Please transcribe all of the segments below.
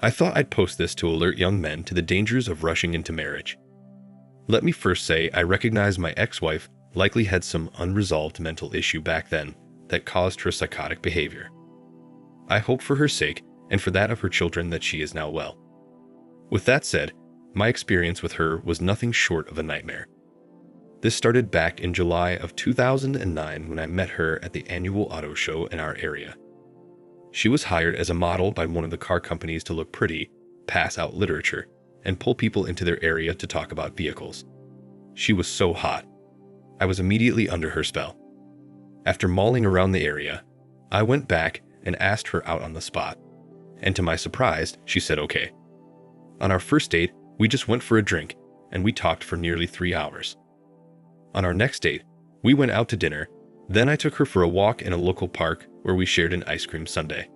I thought I'd post this to alert young men to the dangers of rushing into marriage. Let me first say I recognize my ex-wife likely had some unresolved mental issue back then that caused her psychotic behavior. I hope for her sake and for that of her children that she is now well. With that said, my experience with her was nothing short of a nightmare. This started back in July of 2009 when I met her at the annual auto show in our area. She was hired as a model by one of the car companies to look pretty, pass out literature, and pull people into their area to talk about vehicles. She was so hot. I was immediately under her spell. After mulling around the area, I went back and asked her out on the spot. And to my surprise, she said okay. On our first date, we just went for a drink, and we talked for nearly 3 hours. On our next date, we went out to dinner, then I took her for a walk in a local park where we shared an ice cream sundae.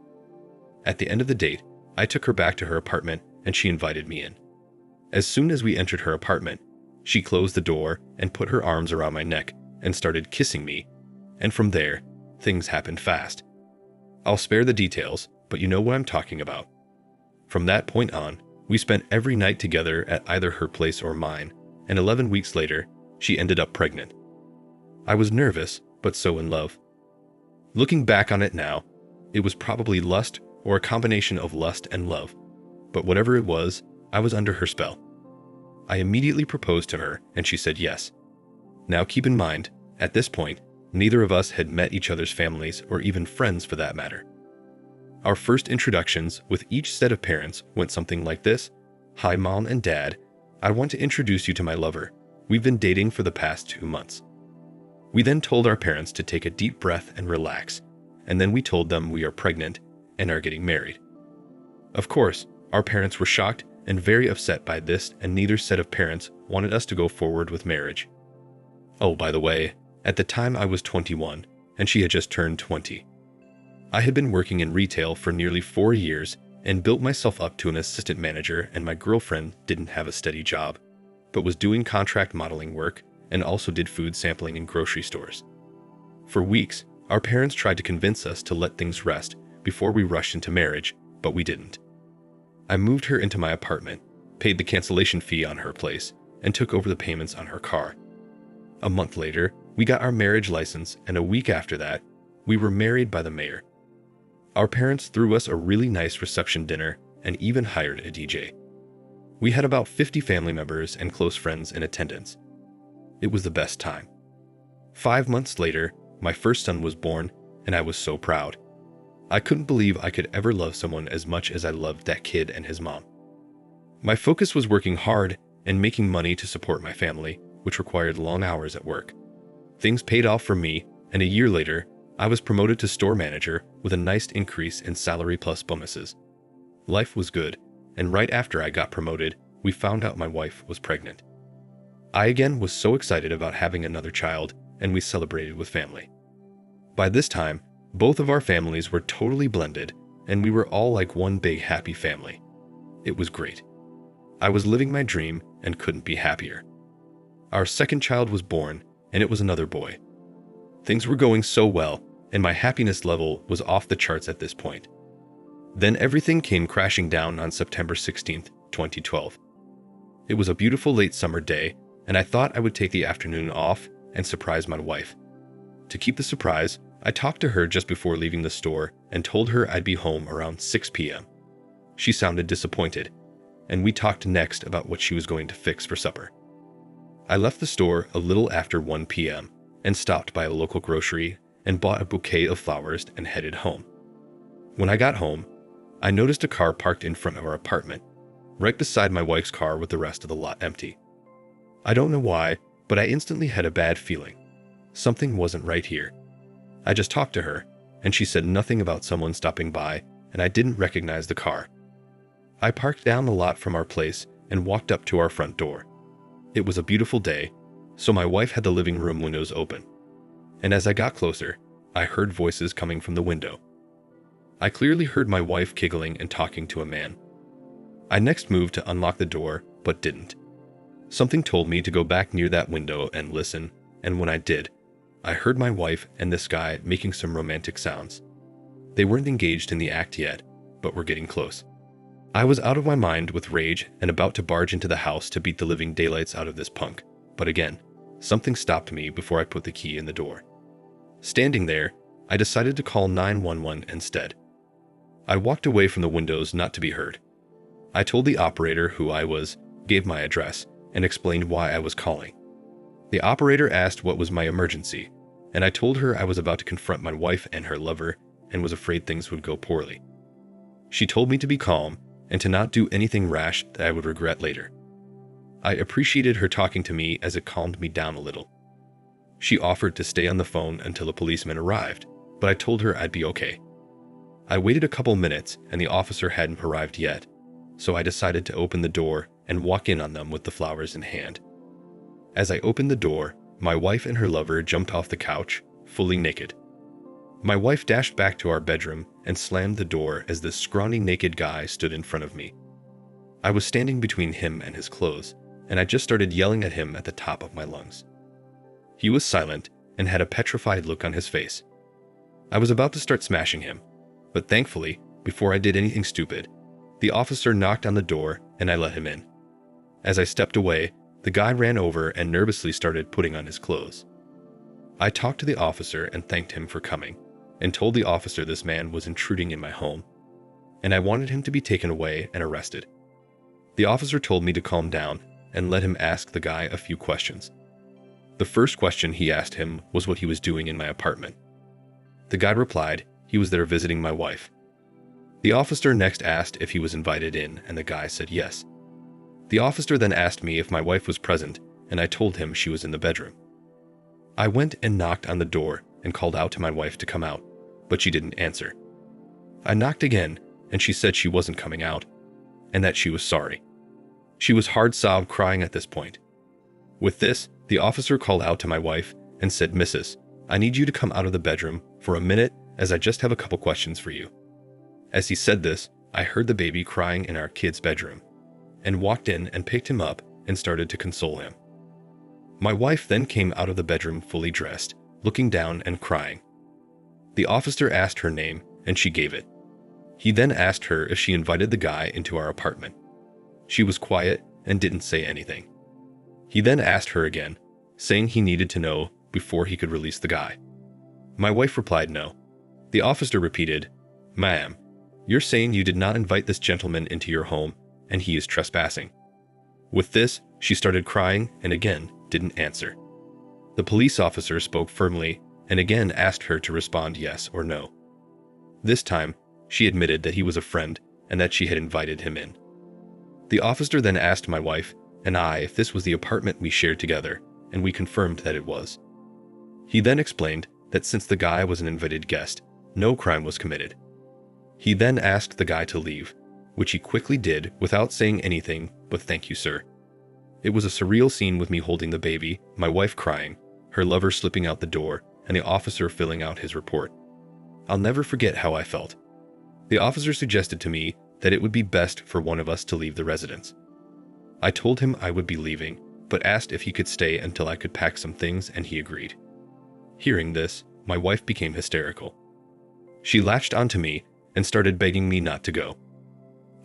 At the end of the date, I took her back to her apartment and she invited me in. As soon as we entered her apartment, she closed the door and put her arms around my neck and started kissing me, and from there, things happened fast. I'll spare the details, but you know what I'm talking about. From that point on, we spent every night together at either her place or mine, and 11 weeks later, she ended up pregnant. I was nervous, but so in love. Looking back on it now, it was probably lust or a combination of lust and love, but whatever it was, I was under her spell. I immediately proposed to her, and she said yes. Now keep in mind, at this point, neither of us had met each other's families or even friends for that matter. Our first introductions with each set of parents went something like this. Hi Mom and Dad, I want to introduce you to my lover. We've been dating for the past 2 months. We then told our parents to take a deep breath and relax, and then we told them we are pregnant and are getting married. Of course, our parents were shocked and very upset by this, and neither set of parents wanted us to go forward with marriage. Oh, by the way, at the time I was 21, and she had just turned 20. I had been working in retail for nearly 4 years and built myself up to an assistant manager, and my girlfriend didn't have a steady job, but was doing contract modeling work and also did food sampling in grocery stores. For weeks, our parents tried to convince us to let things rest before we rushed into marriage, but we didn't. I moved her into my apartment, paid the cancellation fee on her place, and took over the payments on her car. A month later, we got our marriage license, and a week after that, we were married by the mayor. Our parents threw us a really nice reception dinner and even hired a DJ. We had about 50 family members and close friends in attendance. It was the best time. 5 months later, my first son was born, and I was so proud. I couldn't believe I could ever love someone as much as I loved that kid and his mom. My focus was working hard and making money to support my family, which required long hours at work. Things paid off for me, and a year later, I was promoted to store manager with a nice increase in salary plus bonuses. Life was good, and right after I got promoted, we found out my wife was pregnant. I again was so excited about having another child, and we celebrated with family. By this time, both of our families were totally blended, and we were all like one big happy family. It was great. I was living my dream and couldn't be happier. Our second child was born, and it was another boy. Things were going so well, and my happiness level was off the charts at this point. Then everything came crashing down on September 16th, 2012. It was a beautiful late summer day, and I thought I would take the afternoon off and surprise my wife. To keep the surprise, I talked to her just before leaving the store and told her I'd be home around 6 p.m. She sounded disappointed, and we talked next about what she was going to fix for supper. I left the store a little after 1 p.m. and stopped by a local grocery and bought a bouquet of flowers and headed home. When I got home, I noticed a car parked in front of our apartment, right beside my wife's car with the rest of the lot empty. I don't know why, but I instantly had a bad feeling. Something wasn't right here. I just talked to her, and she said nothing about someone stopping by, and I didn't recognize the car. I parked down the lot from our place and walked up to our front door. It was a beautiful day, so my wife had the living room windows open. And as I got closer, I heard voices coming from the window. I clearly heard my wife giggling and talking to a man. I next moved to unlock the door, but didn't. Something told me to go back near that window and listen, and when I did, I heard my wife and this guy making some romantic sounds. They weren't engaged in the act yet, but were getting close. I was out of my mind with rage and about to barge into the house to beat the living daylights out of this punk. But again, something stopped me before I put the key in the door. Standing there, I decided to call 911 instead. I walked away from the windows not to be heard. I told the operator who I was, gave my address, and explained why I was calling. The operator asked what was my emergency, and I told her I was about to confront my wife and her lover and was afraid things would go poorly. She told me to be calm and to not do anything rash that I would regret later. I appreciated her talking to me as it calmed me down a little. She offered to stay on the phone until a policeman arrived, but I told her I'd be okay. I waited a couple minutes and the officer hadn't arrived yet, so I decided to open the door and walk in on them with the flowers in hand. As I opened the door, my wife and her lover jumped off the couch, fully naked. My wife dashed back to our bedroom and slammed the door as this scrawny naked guy stood in front of me. I was standing between him and his clothes, and I just started yelling at him at the top of my lungs. He was silent and had a petrified look on his face. I was about to start smashing him, but thankfully, before I did anything stupid, the officer knocked on the door and I let him in. As I stepped away, the guy ran over and nervously started putting on his clothes. I talked to the officer and thanked him for coming, and told the officer this man was intruding in my home, and I wanted him to be taken away and arrested. The officer told me to calm down and let him ask the guy a few questions. The first question he asked him was what he was doing in my apartment. The guy replied he was there visiting my wife. The officer next asked if he was invited in, and the guy said yes. The officer then asked me if my wife was present, and I told him she was in the bedroom. I went and knocked on the door and called out to my wife to come out, but she didn't answer. I knocked again, and she said she wasn't coming out, and that she was sorry. She was hard-sobbed crying at this point. With this, the officer called out to my wife and said, "Mrs., I need you to come out of the bedroom for a minute as I just have a couple questions for you." As he said this, I heard the baby crying in our kid's bedroom, and walked in and picked him up and started to console him. My wife then came out of the bedroom fully dressed, looking down and crying. The officer asked her name, and she gave it. He then asked her if she invited the guy into our apartment. She was quiet and didn't say anything. He then asked her again, saying he needed to know before he could release the guy. My wife replied no. The officer repeated, "Ma'am, you're saying you did not invite this gentleman into your home, and he is trespassing." With this, she started crying and again didn't answer. The police officer spoke firmly and again asked her to respond yes or no. This time, she admitted that he was a friend and that she had invited him in. The officer then asked my wife and I if this was the apartment we shared together, and we confirmed that it was. He then explained that since the guy was an invited guest, no crime was committed. He then asked the guy to leave, which he quickly did without saying anything but "Thank you, sir." It was a surreal scene with me holding the baby, my wife crying, her lover slipping out the door, and the officer filling out his report. I'll never forget how I felt. The officer suggested to me that it would be best for one of us to leave the residence. I told him I would be leaving, but asked if he could stay until I could pack some things, and he agreed. Hearing this, my wife became hysterical. She latched onto me and started begging me not to go.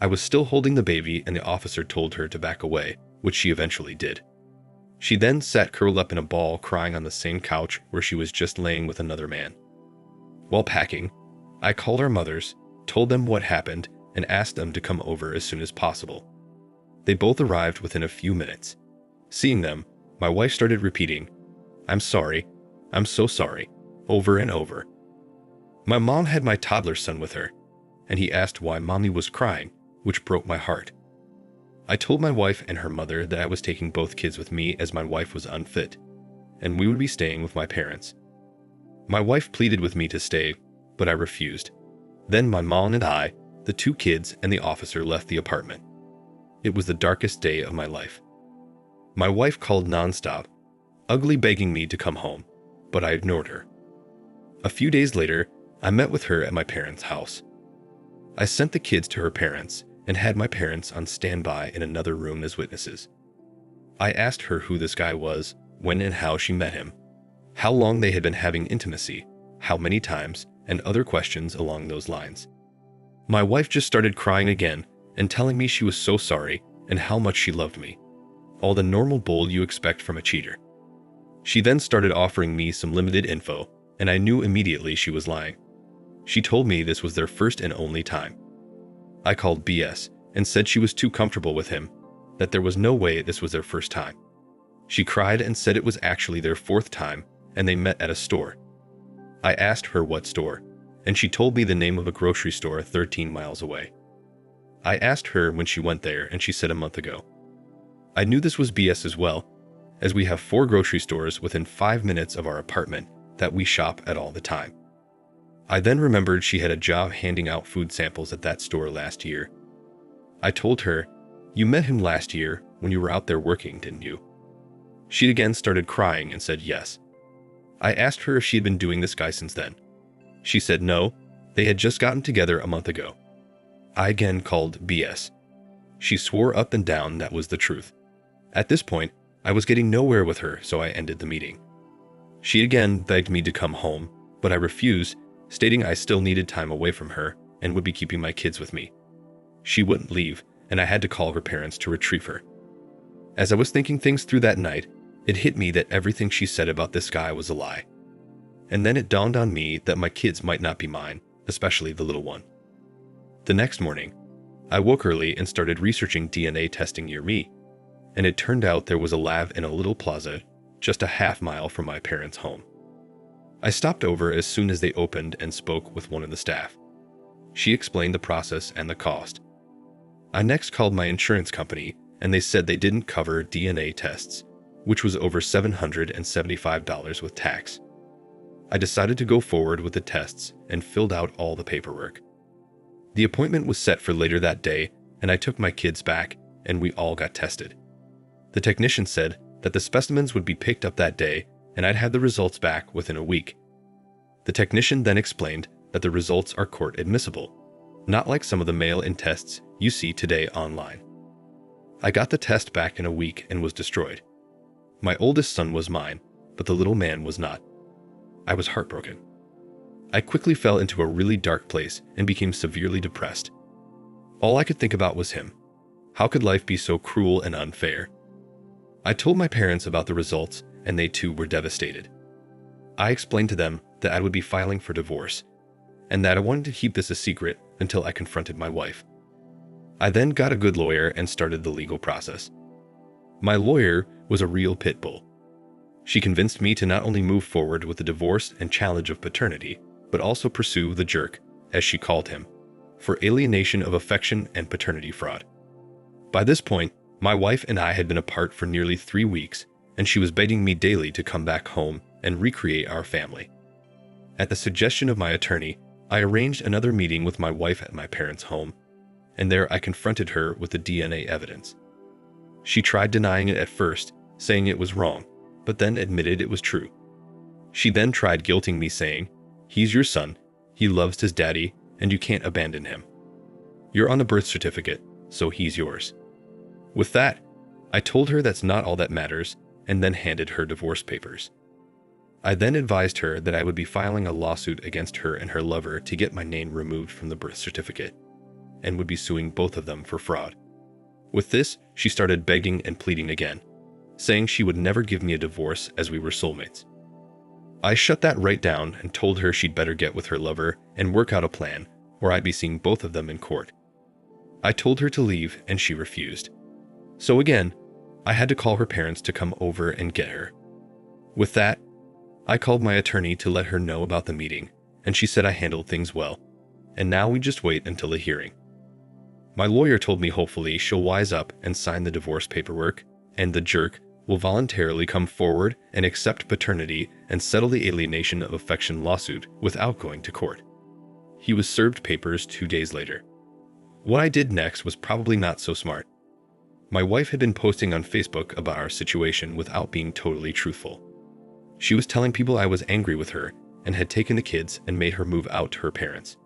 I was still holding the baby, and the officer told her to back away, which she eventually did. She then sat curled up in a ball crying on the same couch where she was just laying with another man. While packing, I called our mothers, told them what happened, and asked them to come over as soon as possible. They both arrived within a few minutes. Seeing them, my wife started repeating, "I'm sorry, I'm so sorry," over and over. My mom had my toddler son with her, and he asked why mommy was crying, which broke my heart. I told my wife and her mother that I was taking both kids with me as my wife was unfit, and we would be staying with my parents. My wife pleaded with me to stay, but I refused. Then my mom and I, the two kids, and the officer left the apartment. It was the darkest day of my life. My wife called nonstop, ugly begging me to come home, but I ignored her. A few days later, I met with her at my parents' house. I sent the kids to her parents and had my parents on standby in another room as witnesses. I asked her who this guy was, when and how she met him, how long they had been having intimacy, how many times, and other questions along those lines. My wife just started crying again and telling me she was so sorry and how much she loved me. All the normal bull you expect from a cheater. She then started offering me some limited info, and I knew immediately she was lying. She told me this was their first and only time. I called BS and said she was too comfortable with him, that there was no way this was their first time. She cried and said it was actually their fourth time, and they met at a store. I asked her what store, and she told me the name of a grocery store 13 miles away. I asked her when she went there, and she said a month ago. I knew this was BS as well, as we have 4 grocery stores within 5 minutes of our apartment that we shop at all the time. I then remembered she had a job handing out food samples at that store last year. I told her, "You met him last year when you were out there working, didn't you?" She again started crying and said yes. I asked her if she had been doing this guy since then. She said no, they had just gotten together a month ago. I again called BS. She swore up and down that was the truth. At this point, I was getting nowhere with her, so I ended the meeting. She again begged me to come home, but I refused, stating I still needed time away from her and would be keeping my kids with me. She wouldn't leave, and I had to call her parents to retrieve her. As I was thinking things through that night, it hit me that everything she said about this guy was a lie. And then it dawned on me that my kids might not be mine, especially the little one. The next morning, I woke early and started researching DNA testing near me, and it turned out there was a lab in a little plaza just a half mile from my parents' home. I stopped over as soon as they opened and spoke with one of the staff. She explained the process and the cost. I next called my insurance company, and they said they didn't cover DNA tests, which was over $775 with tax. I decided to go forward with the tests and filled out all the paperwork. The appointment was set for later that day, and I took my kids back, and we all got tested. The technician said that the specimens would be picked up that day, and I'd have the results back within a week. The technician then explained that the results are court admissible, not like some of the mail-in tests you see today online. I got the test back in a week and was destroyed. My oldest son was mine, but the little man was not. I was heartbroken. I quickly fell into a really dark place and became severely depressed. All I could think about was him. How could life be so cruel and unfair? I told my parents about the results, and they too were devastated. I explained to them that I would be filing for divorce, and that I wanted to keep this a secret until I confronted my wife. I then got a good lawyer and started the legal process. My lawyer was a real pit bull. She convinced me to not only move forward with the divorce and challenge of paternity, but also pursue the jerk, as she called him, for alienation of affection and paternity fraud. By this point, my wife and I had been apart for nearly 3 weeks, and she was begging me daily to come back home and recreate our family. At the suggestion of my attorney, I arranged another meeting with my wife at my parents' home, and there I confronted her with the DNA evidence. She tried denying it at first, saying it was wrong, but then admitted it was true. She then tried guilting me, saying, "He's your son, he loves his daddy, and you can't abandon him. You're on the birth certificate, so he's yours." With that, I told her that's not all that matters, and then handed her divorce papers. I then advised her that I would be filing a lawsuit against her and her lover to get my name removed from the birth certificate, and would be suing both of them for fraud. With this, she started begging and pleading again, saying she would never give me a divorce as we were soulmates. I shut that right down and told her she'd better get with her lover and work out a plan, or I'd be seeing both of them in court. I told her to leave, and she refused. So again, I had to call her parents to come over and get her. With that, I called my attorney to let her know about the meeting, and she said I handled things well, and now we just wait until the hearing. My lawyer told me hopefully she'll wise up and sign the divorce paperwork, and the jerk will voluntarily come forward and accept paternity and settle the alienation of affection lawsuit without going to court. He was served papers 2 days later. What I did next was probably not so smart. My wife had been posting on Facebook about our situation without being totally truthful. She was telling people I was angry with her and had taken the kids and made her move out to her parents.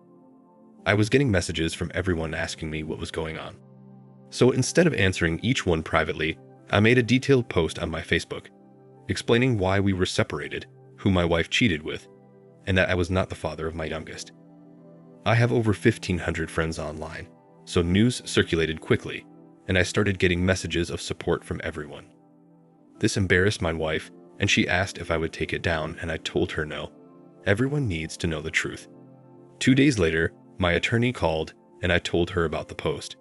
I was getting messages from everyone asking me what was going on. So instead of answering each one privately, I made a detailed post on my Facebook, explaining why we were separated, who my wife cheated with, and that I was not the father of my youngest. I have over 1,500 friends online, so news circulated quickly, and I started getting messages of support from everyone. This embarrassed my wife, and she asked if I would take it down, and I told her no. Everyone needs to know the truth. 2 days later, my attorney called, and I told her about the post.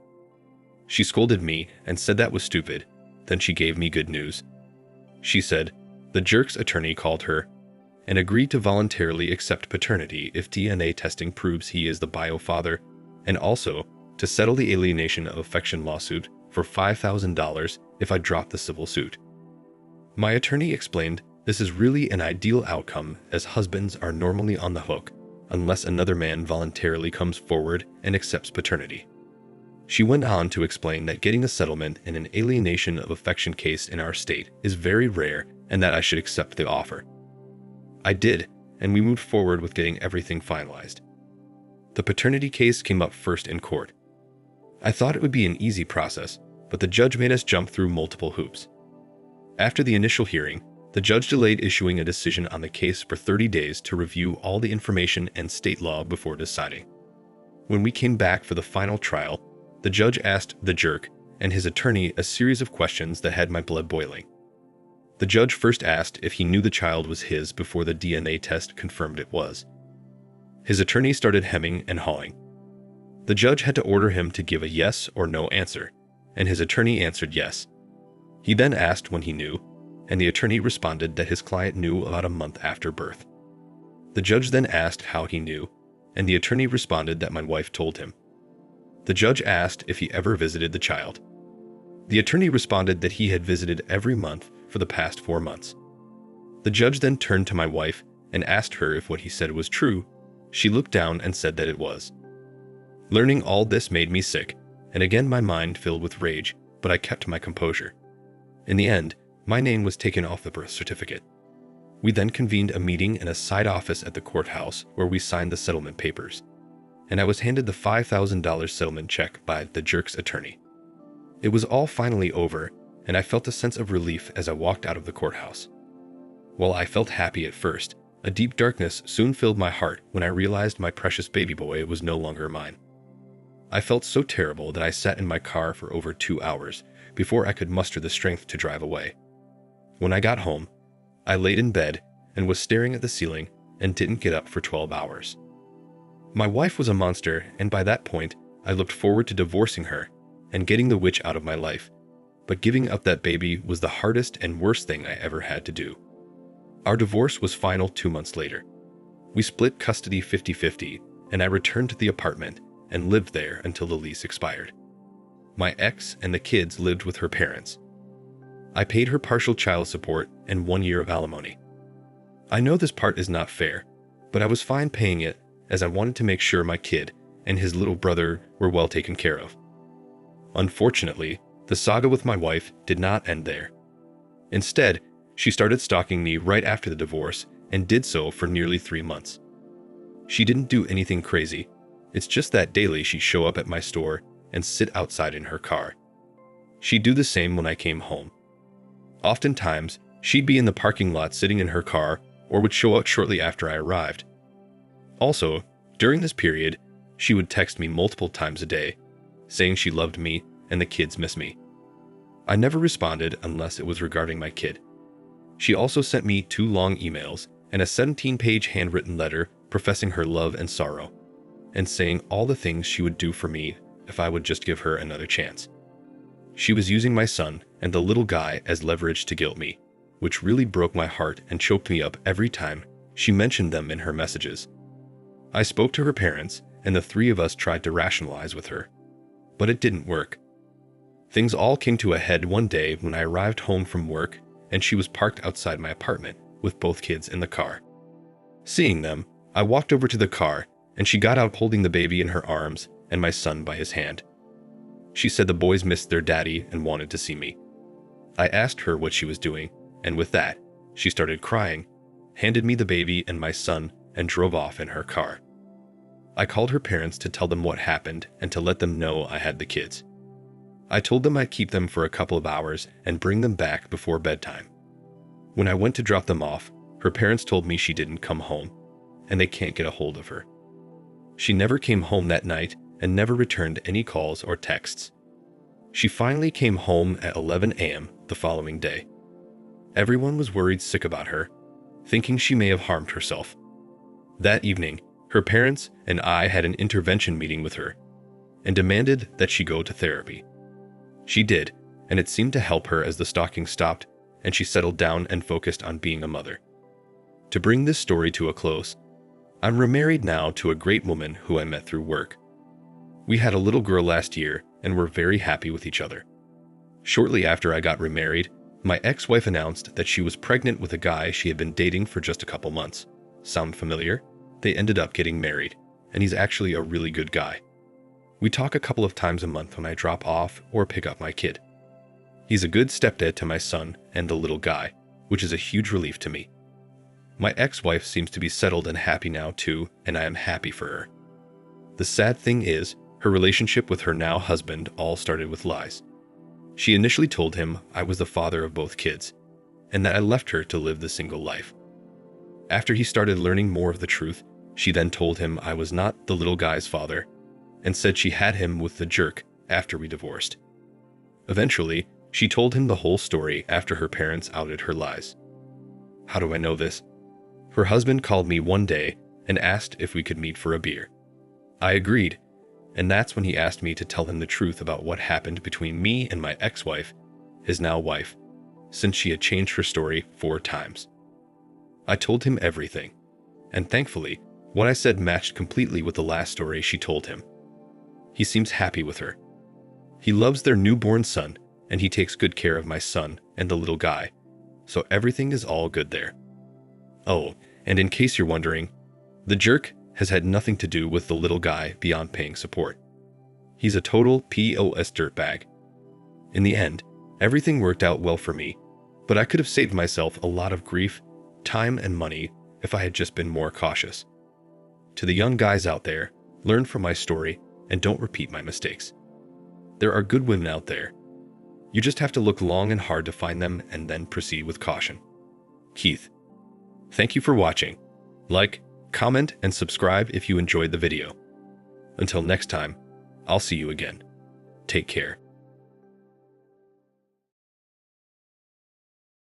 She scolded me and said that was stupid. Then she gave me good news. She said the jerk's attorney called her and agreed to voluntarily accept paternity if DNA testing proves he is the bio father, and also to settle the alienation of affection lawsuit for $5,000 if I drop the civil suit. My attorney explained this is really an ideal outcome, as husbands are normally on the hook unless another man voluntarily comes forward and accepts paternity. She went on to explain that getting a settlement in an alienation of affection case in our state is very rare and that I should accept the offer. I did, and we moved forward with getting everything finalized. The paternity case came up first in court. I thought it would be an easy process, but the judge made us jump through multiple hoops. After the initial hearing, the judge delayed issuing a decision on the case for 30 days to review all the information and state law before deciding. When we came back for the final trial, the judge asked the jerk and his attorney a series of questions that had my blood boiling. The judge first asked if he knew the child was his before the DNA test confirmed it was. His attorney started hemming and hawing. The judge had to order him to give a yes or no answer, and his attorney answered yes. He then asked when he knew, and the attorney responded that his client knew about a month after birth. The judge then asked how he knew, and the attorney responded that my wife told him. The judge asked if he ever visited the child. The attorney responded that he had visited every month for the past 4 months. The judge then turned to my wife and asked her if what he said was true. She looked down and said that it was. Learning all this made me sick, and again my mind filled with rage, but I kept my composure. In the end, my name was taken off the birth certificate. We then convened a meeting in a side office at the courthouse where we signed the settlement papers, and I was handed the $5,000 settlement check by the jerk's attorney. It was all finally over, and I felt a sense of relief as I walked out of the courthouse. While I felt happy at first, a deep darkness soon filled my heart when I realized my precious baby boy was no longer mine. I felt so terrible that I sat in my car for over 2 hours before I could muster the strength to drive away. When I got home, I laid in bed and was staring at the ceiling and didn't get up for 12 hours. My wife was a monster, and by that point, I looked forward to divorcing her and getting the witch out of my life, but giving up that baby was the hardest and worst thing I ever had to do. Our divorce was final 2 months later. We split custody 50-50, and I returned to the apartment and lived there until the lease expired. My ex and the kids lived with her parents. I paid her partial child support and 1 year of alimony. I know this part is not fair, but I was fine paying it as I wanted to make sure my kid and his little brother were well taken care of. Unfortunately, the saga with my wife did not end there. Instead, she started stalking me right after the divorce and did so for nearly 3 months. She didn't do anything crazy. It's just that daily she'd show up at my store and sit outside in her car. She'd do the same when I came home. Oftentimes, she'd be in the parking lot sitting in her car or would show up shortly after I arrived. Also, during this period, she would text me multiple times a day, saying she loved me and the kids miss me. I never responded unless it was regarding my kid. She also sent me 2 long emails and a 17-page handwritten letter professing her love and sorrow, and saying all the things she would do for me if I would just give her another chance. She was using my son and the little guy as leverage to guilt me, which really broke my heart and choked me up every time she mentioned them in her messages. I spoke to her parents, and the 3 of us tried to rationalize with her, but it didn't work. Things all came to a head one day when I arrived home from work and she was parked outside my apartment with both kids in the car. Seeing them, I walked over to the car and she got out holding the baby in her arms and my son by his hand. She said the boys missed their daddy and wanted to see me. I asked her what she was doing, and with that, she started crying, handed me the baby and my son, and drove off in her car. I called her parents to tell them what happened and to let them know I had the kids. I told them I'd keep them for a couple of hours and bring them back before bedtime. When I went to drop them off, her parents told me she didn't come home, and they can't get a hold of her. She never came home that night, and never returned any calls or texts. She finally came home at 11 a.m. the following day. Everyone was worried sick about her, thinking she may have harmed herself. That evening, her parents and I had an intervention meeting with her and demanded that she go to therapy. She did, and it seemed to help her as the stalking stopped and she settled down and focused on being a mother. To bring this story to a close, I'm remarried now to a great woman who I met through work. We had a little girl last year and were very happy with each other. Shortly after I got remarried, my ex-wife announced that she was pregnant with a guy she had been dating for just a couple months. Sound familiar? They ended up getting married, and he's actually a really good guy. We talk a couple of times a month when I drop off or pick up my kid. He's a good stepdad to my son and the little guy, which is a huge relief to me. My ex-wife seems to be settled and happy now too, and I am happy for her. The sad thing is, her relationship with her now husband all started with lies. She initially told him I was the father of both kids, and that I left her to live the single life. After he started learning more of the truth, she then told him I was not the little guy's father, and said she had him with the jerk after we divorced. Eventually, she told him the whole story after her parents outed her lies. How do I know this? Her husband called me one day and asked if we could meet for a beer. I agreed, and that's when he asked me to tell him the truth about what happened between me and my ex-wife, his now wife, since she had changed her story 4 times. I told him everything, and thankfully, what I said matched completely with the last story she told him. He seems happy with her. He loves their newborn son, and he takes good care of my son and the little guy, so everything is all good there. Oh, and in case you're wondering, the jerk has had nothing to do with the little guy beyond paying support. He's a total POS dirtbag. In the end, everything worked out well for me, but I could have saved myself a lot of grief, time, and money if I had just been more cautious. To the young guys out there, learn from my story and don't repeat my mistakes. There are good women out there. You just have to look long and hard to find them and then proceed with caution. Keith. Thank you for watching. Like, comment, and subscribe if you enjoyed the video. Until next time, I'll see you again. Take care.